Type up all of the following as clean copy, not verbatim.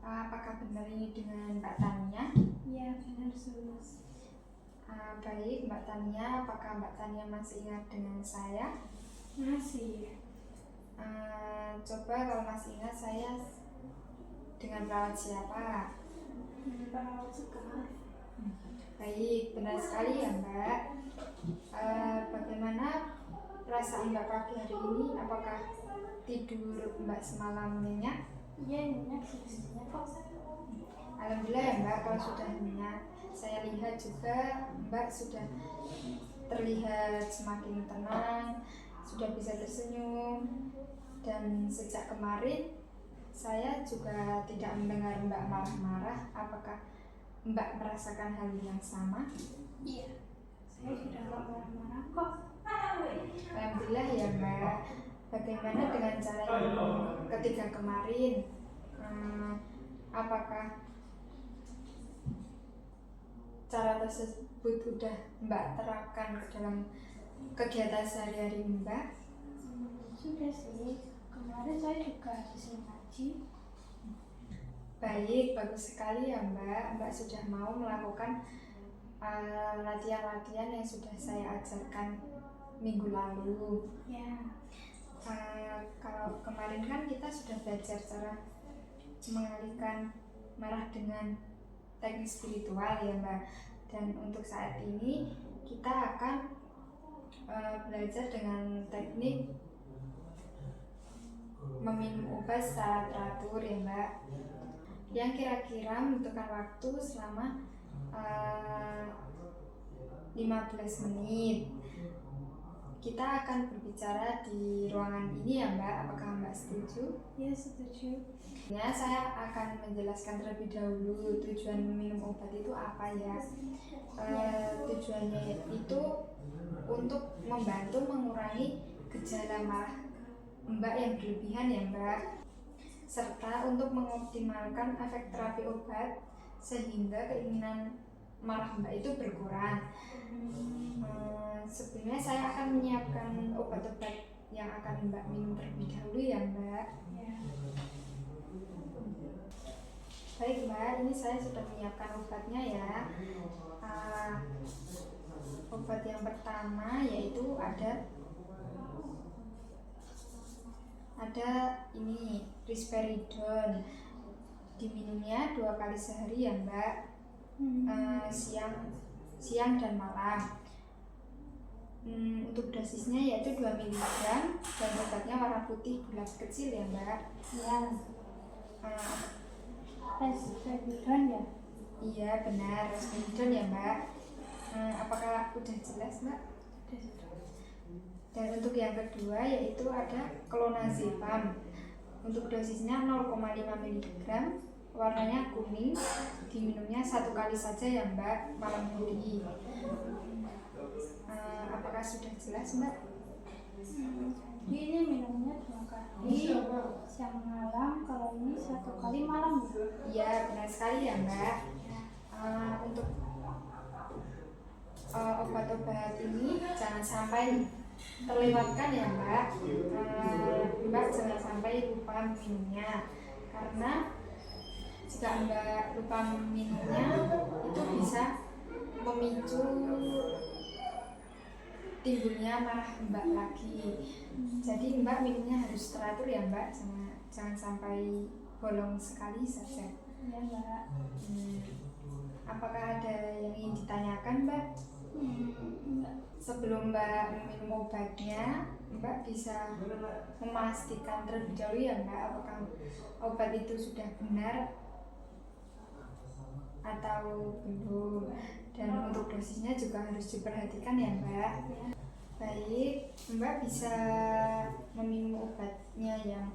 Apakah benar ini dengan Mbak Tania? Iya, benar, Sus. Baik, Mbak Tania, apakah Mbak Tania masih ingat dengan saya? Masih. Coba kalau masih ingat saya dengan perawat siapa? Perawat sekali. Baik, benar sekali ya Mbak. Bagaimana perasaan Mbak pagi hari ini? Apakah tidur Mbak semalam nyenyak? Iya, nyenyak sebenarnya kok. Alhamdulillah ya Mbak kalau sudah nyenyak. Saya lihat juga Mbak sudah terlihat semakin tenang, sudah bisa tersenyum. Dan sejak kemarin saya juga tidak mendengar Mbak marah-marah. Apakah Mbak merasakan hal yang sama? Iya, saya sudah gak marah-marah kok. Alhamdulillah ya Mbak. Bagaimana dengan cara yang ketiga kemarin? Apakah cara tersebut sudah Mbak terapkan ke dalam kegiatan sehari-hari Mbak? Sudah sih, kemarin saya juga disuruh ngaji. Baik, bagus sekali ya Mbak. Mbak sudah mau melakukan latihan-latihan yang sudah saya ajarkan minggu lalu. Ya. Kalau kemarin kan kita sudah belajar cara mengalihkan marah dengan teknik spiritual ya Mbak. Dan untuk saat ini kita akan belajar dengan teknik meminum obat secara teratur ya Mbak, yang kira-kira membutuhkan waktu selama 15 menit. Kita akan berbicara di ruangan ini ya Mbak, apakah Mbak setuju? Ya, setuju. Ya, saya akan menjelaskan terlebih dahulu tujuan meminum obat itu apa ya. Tujuannya itu untuk membantu mengurangi gejala marah Mbak yang berlebihan ya Mbak, serta untuk mengoptimalkan efek terapi obat sehingga keinginan marah Mbak itu berkurang. Sebelumnya saya akan menyiapkan obat-obat yang akan Mbak minum terlebih dahulu ya Mbak. Ya. Baik Mbak, ini saya sudah menyiapkan obatnya ya. Obat yang pertama yaitu ada ini risperidon. Diminumnya 2 kali sehari ya Mbak, siang dan malam. Untuk dosisnya yaitu 2 mg dan obatnya warna putih bulat kecil ya Mbak. Ya. Risperidon ya? Iya benar, risperidon ya Mbak. Apakah udah jelas Mbak? Dan untuk yang kedua yaitu ada clonazepam. Untuk dosisnya 0,5 mg, warnanya kuning, diminumnya 1 kali saja ya Mbak, malam hari. Apakah sudah jelas Mbak? Ini minumnya 2 kali siang malam, kalau ini 1 kali malam ya? Iya benar sekali ya Mbak. Untuk obat-obat ini jangan sampai terlewatkan ya Mbak. Mbak jangan sampai lupa minumnya, karena jika Mbak lupa minumnya itu bisa memicu timbulnya marah Mbak lagi. Jadi Mbak minumnya harus teratur ya Mbak, jangan sampai bolong sekali saja. Ya Mbak. Apakah ada yang ingin ditanyakan Mbak? Enggak. Sebelum Mbak minum obatnya, Mbak bisa memastikan terlebih dahulu ya Mbak, apakah obat itu sudah benar atau belum. Dan untuk dosisnya juga harus diperhatikan ya Mbak. Baik, Mbak bisa meminum obatnya yang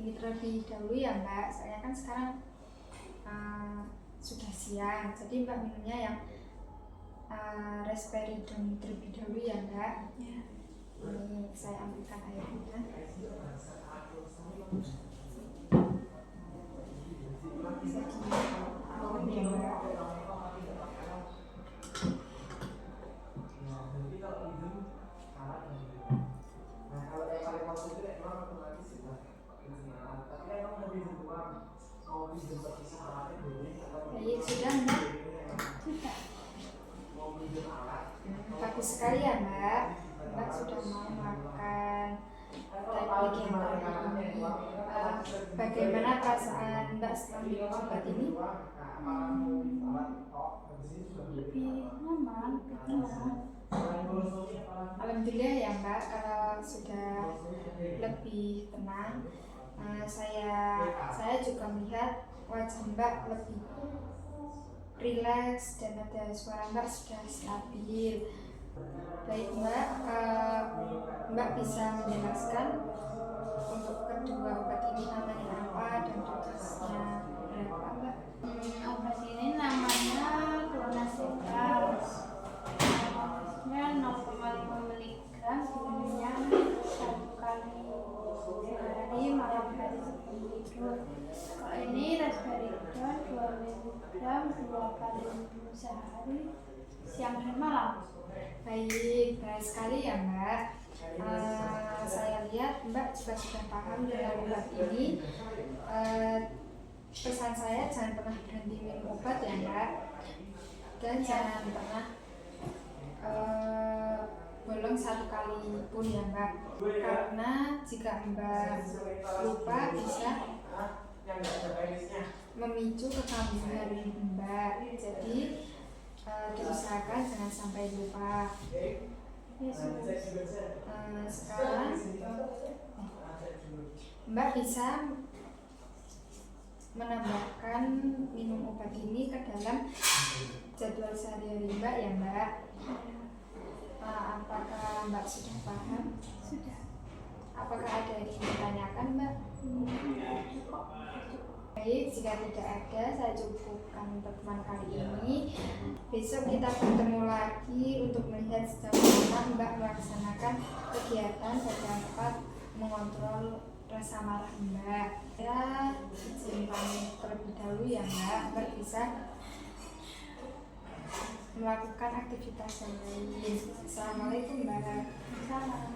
ini terlebih dahulu ya Mbak. Soalnya kan sekarang sudah siang, jadi Mbak minumnya yang risperidon terlebih dahulu ya Mbak. Ya. Ini saya ambilkan airnya. Bisa dibawa ya Mbak. Baik, sudah Mbak? Sudah. Bagus sekali ya Mbak. Mbak sudah mau melakukan teknik yang tadi ini. Bagaimana perasaan Mbak setelah minum obat ini? Lebih nyaman, lebih tenang. Alhamdulillah ya Mbak, kalau sudah lebih tenang. Saya juga melihat wajah Mbak lebih rileks dan ada suara Mbak sudah stabil. Baik Mbak, Mbak bisa menjelaskan untuk kedua obat ini namanya apa dan dosisnya berapa Mbak? Obat ini namanya clonazepam. Dosisnya 0,5 mg, minumnya 1 kali sehari, malam hari sebelum tidur. Kalau ini risperidon 2 mg, 2 kali minum sehari, siang dan malam. Baik, baik sekali ya Mbak. Saya lihat Mbak juga sudah paham dengan obat ini. Pesan saya jangan pernah berhenti minum obat ya Mbak, dan jangan pernah bolong 1 kali pun ya Mbak, karena jika Mbak lupa bisa memicu kekambungan Mbak. Jadi diusahakan jangan sampai lupa. Sekarang Mbak bisa menambahkan minum obat ini ke dalam jadwal sehari-hari Mbak ya Mbak. Apakah Mbak sudah paham? Sudah. Apakah ada yang ingin ditanyakan Mbak? Baik, jika tidak ada, saya cukupkan pertemuan kali ini. Besok kita bertemu lagi untuk melihat sejauh mana Mbak melaksanakan kegiatan dan dapat mengontrol rasa marah Mbak. Ya, izin pamit terlebih dahulu ya Mbak. Mbak bisa melakukan aktivitas yang lain. Assalamualaikum Mbak. Salam.